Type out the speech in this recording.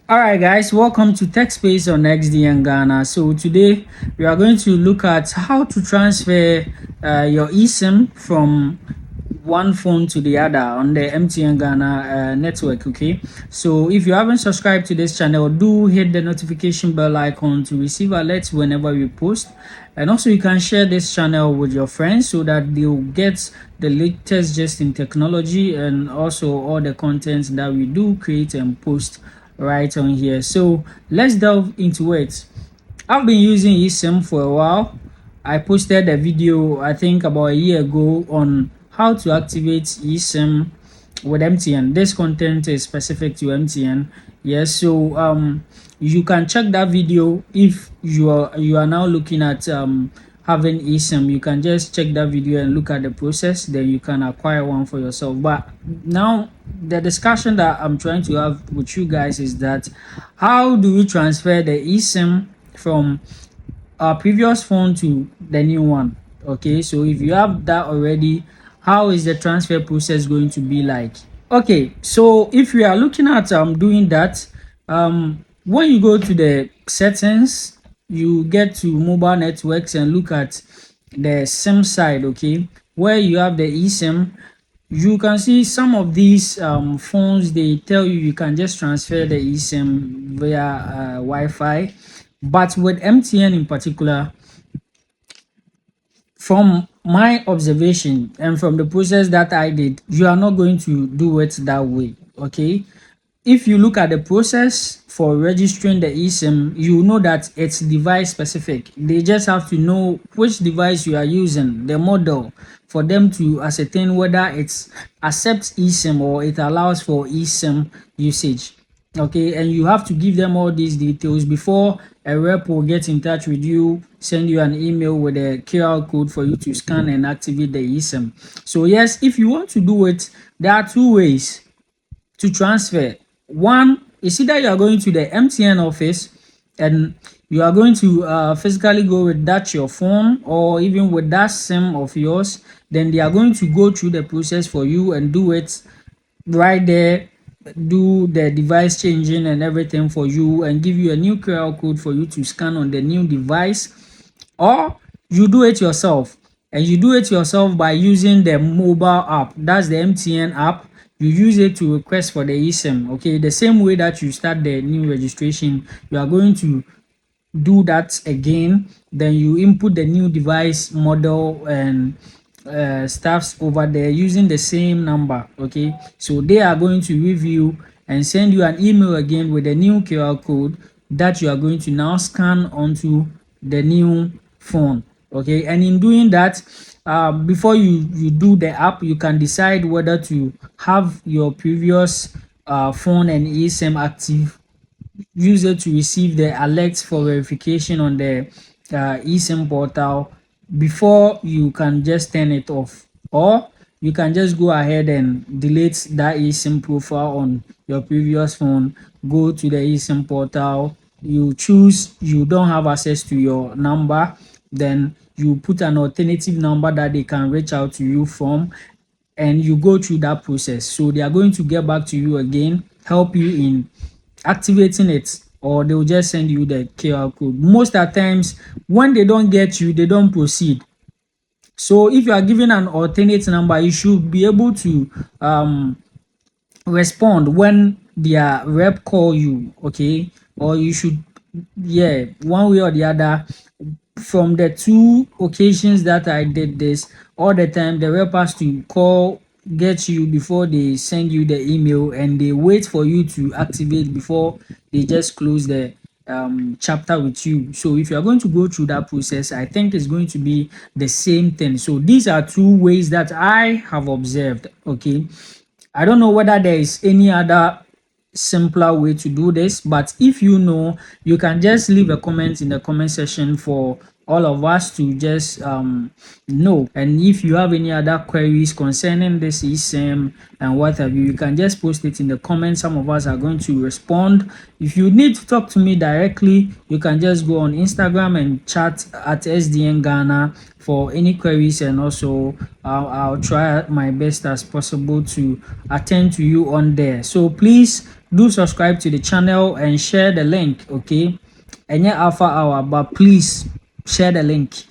All right, guys, welcome to Tech Space on XDN Ghana. So today we are going to look at how to transfer your eSIM from one phone to the other on the MTN Ghana network. Okay, so if you haven't subscribed to this channel, do hit the notification bell icon to receive alerts whenever we post. And also, you can share this channel with your friends so that they'll get the latest just in technology and also all the content that we do create and post right on here. So let's delve into it. I've been using eSIM for a while. I posted a video I think about a year ago on how to activate eSIM with MTN. This content is specific to MTN. Yes, so you can check that video if you are now looking at having eSIM. You can just check that video and look at the process, then you can acquire one for yourself. But now the discussion that I'm trying to have with you guys is that how do we transfer the eSIM from our previous phone to the new one? Okay, so if you have that already, how is the transfer process going to be like? Okay, so if we are looking at doing that, when you go to the settings, you get to mobile networks and look at the SIM side. Okay, where you have the eSIM, you can see some of these phones, they tell you can just transfer the eSIM via Wi-Fi, but with MTN in particular, from my observation and from the process that I did, you are not going to do it that way. Okay, if you look at the process for registering the eSIM, you know that it's device specific. They just have to know which device you are using, the model, for them to ascertain whether it accepts eSIM or it allows for eSIM usage. Okay, and you have to give them all these details before a rep will get in touch with you, send you an email with a QR code for you to scan and activate the eSIM. So yes, if you want to do it, there are two ways to transfer. One is either you are going to the MTN office and you are going to physically go with that your phone or even with that SIM of yours, then they are going to go through the process for you and do it right there, do the device changing and everything for you and give you a new QR code for you to scan on the new device. Or you do it yourself, and you do it yourself by using the mobile app. That's the MTN app. You use it to request for the eSIM. Okay, the same way that you start the new registration, you are going to do that again. Then you input the new device model and stuffs over there using the same number. Okay, so they are going to review and send you an email again with a new QR code that you are going to now scan onto the new phone. Okay, and in doing that, before you do the app, you can decide whether to have your previous phone and eSIM active, use it to receive the alerts for verification on the eSIM portal before you can just turn it off, or you can just go ahead and delete that eSIM profile on your previous phone, go to the eSIM portal, you choose you don't have access to your number, then you put an alternative number that they can reach out to you from, and you go through that process. So they are going to get back to you again, help you in activating it, or they will just send you the QR code. Most of the times when they don't get you, they don't proceed. So if you are given an alternate number, you should be able to respond when their rep call you. Okay, or you should, yeah, one way or the other. From the two occasions that I did this, all the time the rep has to call, get you before they send you the email, and they wait for you to activate before they just close the chapter with you. So if you are going to go through that process, I think it's going to be the same thing. So these are two ways that I have observed. Okay, I don't know whether there is any other simpler way to do this, but if you know, you can just leave a comment in the comment section for all of us to just know. And if you have any other queries concerning this eSIM and what have you, you can just post it in the comments. Some of us are going to respond. If you need to talk to me directly, you can just go on Instagram and chat at SDN Ghana for any queries, and also I'll try my best as possible to attend to you on there. So please do subscribe to the channel and share the link, okay? And yeah, Alpha Hour, but please share the link.